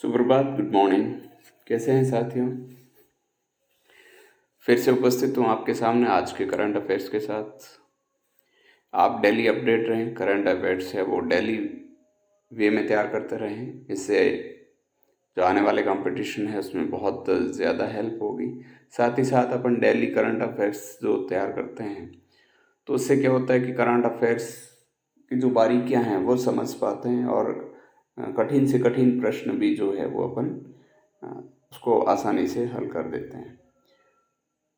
सुप्रभात, good morning. कैसे हैं साथियों? फिर से उपस्थित हूँ आपके सामने आज के करंट अफेयर्स के साथ। आप डेली अपडेट रहें, करंट अफेयर्स है वो डेली वे में तैयार करते रहें। इससे जो आने वाले कंपटीशन है उसमें बहुत ज़्यादा हेल्प होगी। साथ ही साथ अपन डेली करंट अफेयर्स जो तैयार करते हैं तो उससे क्या होता है कि करंट अफेयर्स की जो बारीकियां हैं वो समझ पाते हैं और कठिन से कठिन प्रश्न भी जो है वो अपन अ, उसको आसानी से हल कर देते हैं।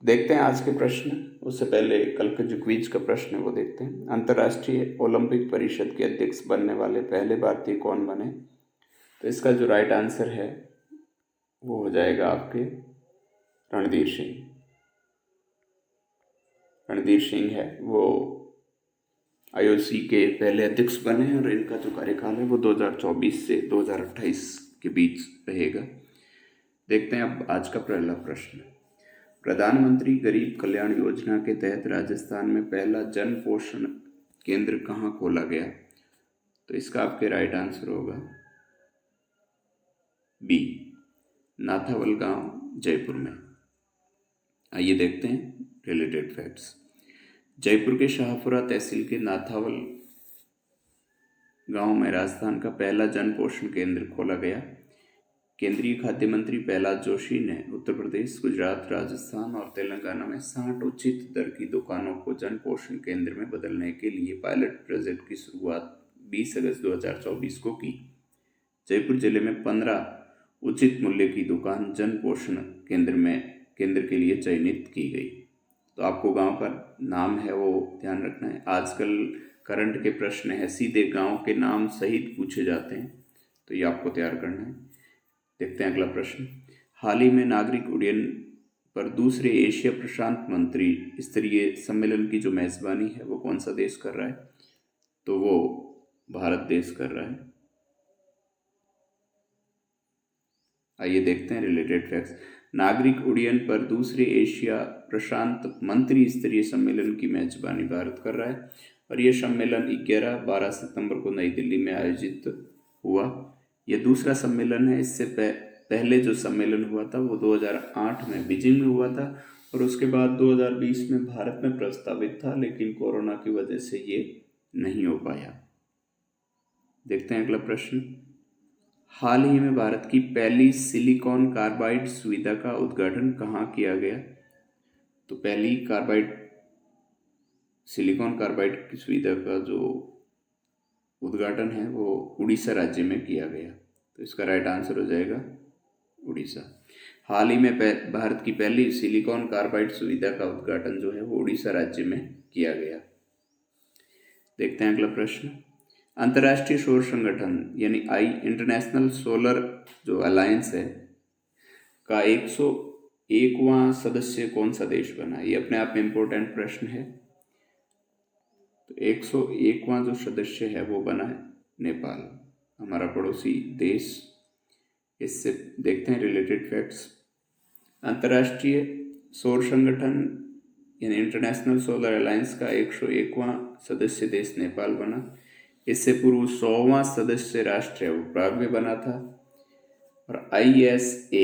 देखते हैं आज के प्रश्न। उससे पहले कल के जो क्विज का प्रश्न है वो देखते हैं। अंतर्राष्ट्रीय ओलंपिक परिषद के अध्यक्ष बनने वाले पहले भारतीय कौन बने? तो इसका जो राइट आंसर है वो हो जाएगा आपके रणधीर सिंह। रणधीर सिंह है वो आईओसी के पहले अध्यक्ष बने हैं और इनका जो कार्यकाल है वो 2024 से 2028 के बीच रहेगा। देखते हैं अब आज का पहला प्रश्न। प्रधानमंत्री गरीब कल्याण योजना के तहत राजस्थान में पहला जन पोषण केंद्र कहाँ खोला गया? तो इसका आपके राइट आंसर होगा बी, नाथावल गांव, जयपुर में। आइए देखते हैं रिलेटेड फैक्ट्स। जयपुर के शाहपुरा तहसील के नाथावल गांव में राजस्थान का पहला जन पोषण केंद्र खोला गया। केंद्रीय खाद्य मंत्री प्रहलाद जोशी ने उत्तर प्रदेश, गुजरात, राजस्थान और तेलंगाना में 60 उचित दर की दुकानों को जन पोषण केंद्र में बदलने के लिए पायलट प्रोजेक्ट की शुरुआत 20 अगस्त 2024 को की। जयपुर जिले में 15 उचित मूल्य की दुकान जन पोषण केंद्र के लिए चयनित की गई। तो आपको गांव का नाम है वो ध्यान रखना है। आजकल करंट के प्रश्न है सीधे गांव के नाम सहित पूछे जाते हैं, तो ये आपको तैयार करना है। देखते हैं अगला प्रश्न। हाल ही में नागरिक उड्डयन पर दूसरे एशिया प्रशांत मंत्री स्तरीय सम्मेलन की जो मेजबानी है वो कौन सा देश कर रहा है? तो वो भारत देश कर रहा है। आइए देखते हैं रिलेटेड फैक्ट्स। नागरिक उड्डयन पर दूसरे एशिया प्रशांत मंत्री स्तरीय सम्मेलन की मेजबानी भारत कर रहा है और यह सम्मेलन 11-12 सितंबर को नई दिल्ली में आयोजित हुआ। यह दूसरा सम्मेलन है। इससे पहले जो सम्मेलन हुआ था वो 2008 में बीजिंग में हुआ था और उसके बाद 2020 में भारत में प्रस्तावित था, लेकिन कोरोना की वजह से ये नहीं हो पाया। देखते हैं अगला प्रश्न। हाल ही में भारत की पहली सिलिकॉन कार्बाइड सुविधा का उद्घाटन कहाँ किया गया? तो पहली सिलिकॉन कार्बाइड की सुविधा का जो उद्घाटन है वो उड़ीसा राज्य में किया गया। तो इसका राइट आंसर हो जाएगा उड़ीसा। हाल ही में भारत की पहली सिलिकॉन कार्बाइड सुविधा का उद्घाटन जो है वो उड़ीसा राज्य में किया गया। देखते हैं अगला प्रश्न। अंतर्राष्ट्रीय सौर संगठन यानी इंटरनेशनल सोलर जो अलायंस है का 101वां सदस्य कौन सा देश बना? ये अपने आप में इम्पोर्टेंट प्रश्न है। तो 101वां जो सदस्य है वो बना है नेपाल, हमारा पड़ोसी देश। इससे देखते हैं रिलेटेड फैक्ट्स। अंतर्राष्ट्रीय सौर संगठन यानी इंटरनेशनल सोलर अलायंस का 101वां सदस्य देश नेपाल बना। इससे पूर्व 100वां सदस्य राष्ट्र है वो प्राग बना था और ISA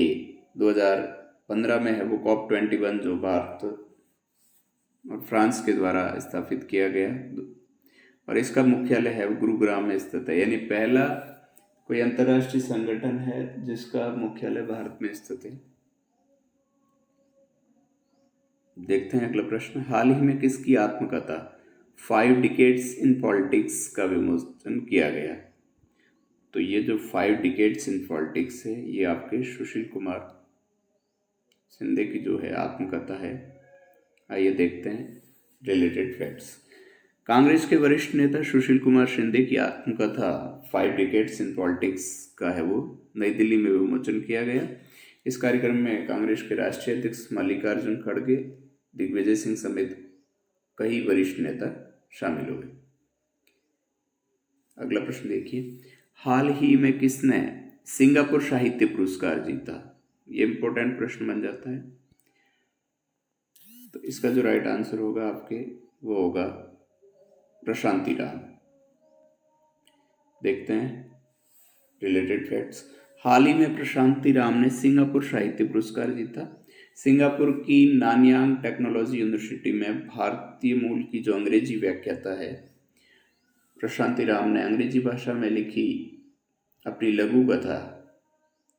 2015 में है वो COP21 जो भारत और फ्रांस के द्वारा स्थापित किया गया और इसका मुख्यालय है गुरुग्राम में स्थित है। यानी पहला कोई अंतर्राष्ट्रीय संगठन है जिसका मुख्यालय भारत में स्थित है। देखते हैं अगला प्रश्न। हाल ही में किसकी आत्मकथा 5 डिकेड्स इन पॉलिटिक्स का विमोचन किया गया? तो ये जो 5 डिकेड्स इन पॉलिटिक्स है ये आपके सुशील कुमार शिंदे की जो है आत्मकथा है। आइए देखते हैं रिलेटेड फैक्ट्स। कांग्रेस के वरिष्ठ नेता सुशील कुमार शिंदे की आत्मकथा 5 डिकेड्स इन पॉलिटिक्स का है वो नई दिल्ली में विमोचन किया गया। इस कार्यक्रम में कांग्रेस के राष्ट्रीय अध्यक्ष मल्लिकार्जुन खड़गे, दिग्विजय सिंह समेत कई वरिष्ठ नेता शामिल हुए। अगला प्रश्न देखिए। हाल ही में किसने सिंगापुर साहित्य पुरस्कार जीता? ये इंपॉर्टेंट प्रश्न बन जाता है। तो इसका जो राइट आंसर होगा आपके वो होगा प्रशांति राम। देखते हैं रिलेटेड फैक्ट्स। हाल ही में प्रशांति राम ने सिंगापुर साहित्य पुरस्कार जीता। सिंगापुर की नानयांग टेक्नोलॉजी यूनिवर्सिटी में भारतीय मूल की जो अंग्रेजी व्याख्याता है प्रशांति राम ने अंग्रेजी भाषा में लिखी अपनी लघु कथा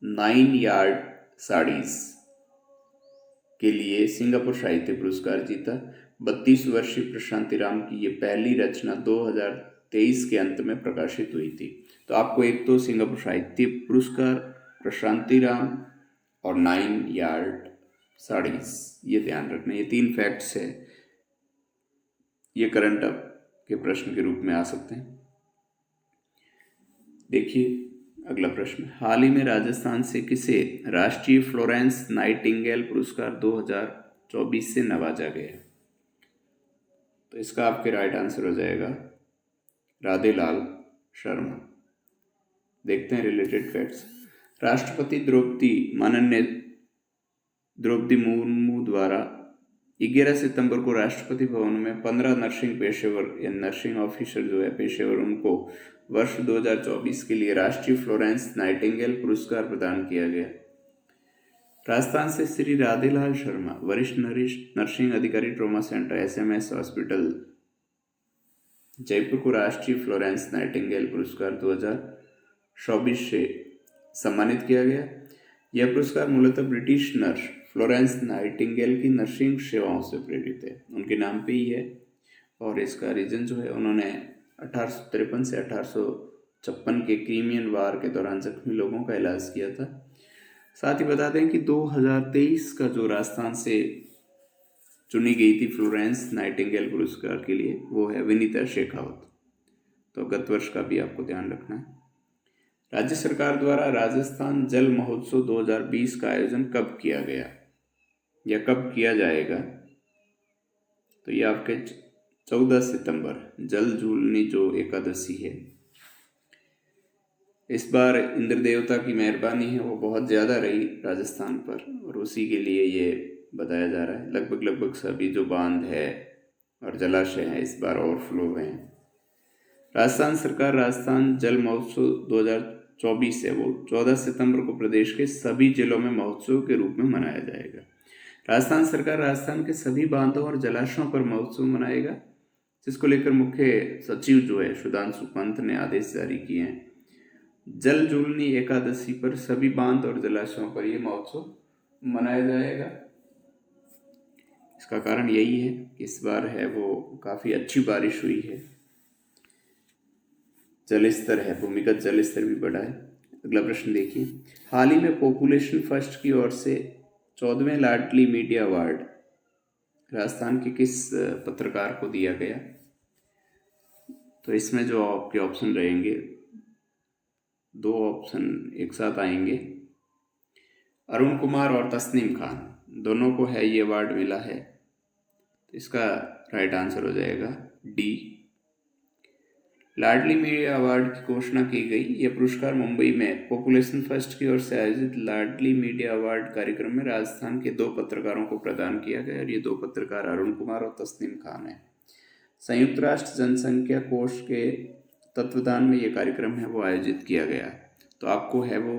9 यार्ड साड़ीज के लिए सिंगापुर साहित्य पुरस्कार जीता। 32 वर्षीय प्रशांति राम की ये पहली रचना 2023 के अंत में प्रकाशित हुई थी। तो आपको एक तो सिंगापुर साहित्य पुरस्कार, प्रशांति राम और 9 यार्ड साड़ीज, ये ध्यान रखना। ये 3 फैक्ट्स है, ये करंट अप के प्रश्न के रूप में आ सकते हैं। देखिए अगला प्रश्न, हाल ही में राजस्थान से किसे राष्ट्रीय फ्लोरेंस नाइटिंगेल पुरस्कार 2024 से नवाजा गया? तो इसका आपके राइट आंसर हो जाएगा राधेलाल शर्मा। देखते हैं रिलेटेड फैक्ट्स। राष्ट्रपति माननीय द्रौपदी मुर्मू द्वारा 11 सितंबर को राष्ट्रपति भवन में 15 नर्सिंग पेशेवर या नर्सिंग ऑफिसर जो है पेशेवर, उनको वर्ष 2024 के लिए राष्ट्रीय फ्लोरेंस नाइटिंगेल पुरस्कार प्रदान किया गया। राजस्थान से श्री राधेलाल शर्मा, वरिष्ठ नर्सिंग अधिकारी, trauma centre SMS hospital Jaipur को राष्ट्रीय फ्लोरेंस नाइटिंगेल पुरस्कार 2024 से सम्मानित किया गया। यह पुरस्कार मूलतः ब्रिटिश नर्स फ्लोरेंस नाइटिंगेल की नर्सिंग सेवाओं से प्रेरित है, उनके नाम पे ही है। और इसका रीजन जो है, उन्होंने 1853 से 1856 के क्रीमियन वार के दौरान जख्मी लोगों का इलाज किया था। साथ ही बता दें कि 2023 का जो राजस्थान से चुनी गई थी फ्लोरेंस नाइटिंगेल पुरस्कार के लिए, वो है विनीता शेखावत। तो गत वर्ष का भी आपको ध्यान रखना है। राज्य सरकार द्वारा राजस्थान जल महोत्सव 2020 का आयोजन कब किया गया या कब किया जाएगा? तो ये आपके 14 सितंबर जल झूलनी जो एकादशी है। इस बार इंद्र देवता की मेहरबानी है वो बहुत ज़्यादा रही राजस्थान पर, और उसी के लिए ये बताया जा रहा है। लगभग सभी जो बांध है और जलाशय हैं इस बार ओवरफ्लो हुए हैं। राजस्थान सरकार राजस्थान जल महोत्सव 2024 है वो 14 सितंबर को प्रदेश के सभी जिलों में महोत्सव के रूप में मनाया जाएगा। राजस्थान सरकार राजस्थान के सभी बांधों और जलाशयों पर महोत्सव मनाएगा, जिसको लेकर मुख्य सचिव जो है सुधांशु पंत ने आदेश जारी किए हैं। जल झूलनी एकादशी पर सभी बांध और जलाशयों पर यह महोत्सव मनाया जाएगा। इसका कारण यही है कि इस बार है वो काफ़ी अच्छी बारिश हुई है, जलस्तर है, भूमिगत जलस्तर भी बढ़ा है। अगला प्रश्न देखिए, हाल ही में पॉपुलेशन फर्स्ट की ओर से 14वें लाडली मीडिया अवार्ड राजस्थान के किस पत्रकार को दिया गया? तो इसमें जो आपके ऑप्शन रहेंगे, 2 ऑप्शन एक साथ आएंगे। अरुण कुमार और तस्नीम खान, दोनों को है ये अवार्ड मिला है। तो इसका राइट आंसर हो जाएगा डी। लाडली मीडिया अवार्ड की घोषणा की गई। यह पुरस्कार मुंबई में पॉपुलेशन फर्स्ट की ओर से आयोजित लाडली मीडिया अवार्ड कार्यक्रम में राजस्थान के 2 पत्रकारों को प्रदान किया गया, और ये 2 पत्रकार अरुण कुमार और तस्नीम खान हैं। संयुक्त राष्ट्र जनसंख्या कोष के तत्वाधान में ये कार्यक्रम है वो आयोजित किया गया। तो आपको है वो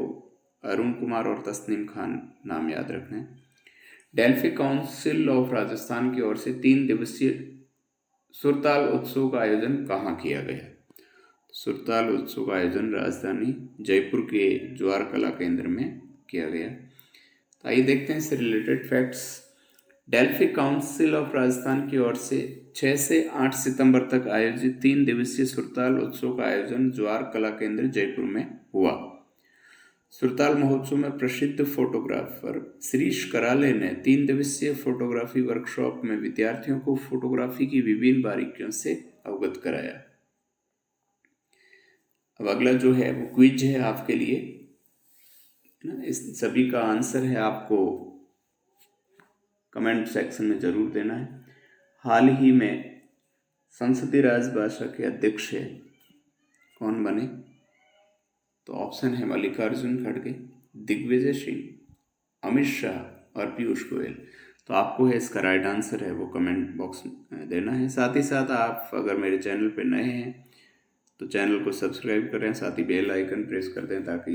अरुण कुमार और तस्नीम खान नाम याद रखना है। डेल्फी काउंसिल ऑफ राजस्थान की ओर से 3 दिवसीय सुरताल उत्सव का आयोजन कहाँ किया गया? सुरताल उत्सव का आयोजन राजधानी जयपुर के ज्वार कला केंद्र में किया गया। तो आइए देखते हैं इससे related facts. Delphi council of Rajasthan की ओर से 6 से 8 सितंबर तक आयोजित 3 दिवसीय सुरताल उत्सव का आयोजन ज्वार कला केंद्र जयपुर में हुआ। सुरताल महोत्सव में प्रसिद्ध फोटोग्राफर श्रीश कराले ने 3 दिवसीय फोटोग्राफी वर्कशॉप में विद्यार्थियों को फोटोग्राफी की विभिन्न बारीकियों से अवगत कराया। अब अगला जो है वो क्विज है आपके लिए ना, इस सभी का आंसर है आपको कमेंट सेक्शन में जरूर देना है। हाल ही में संसदीय राजभाषा के अध्यक्ष कौन बने? तो ऑप्शन है मल्लिकार्जुन खड़गे, दिग्विजय सिंह, अमित शाह और पीयूष गोयल। तो आपको है इसका राइट आंसर है वो कमेंट बॉक्स में देना है। साथ ही साथ आप अगर मेरे चैनल पर नए हैं तो चैनल को सब्सक्राइब करें, साथ ही बेल आइकन प्रेस कर दें ताकि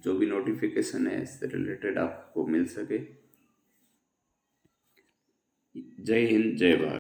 जो भी नोटिफिकेशन है इससे रिलेटेड आपको मिल सके। जय हिंद, जय भारत।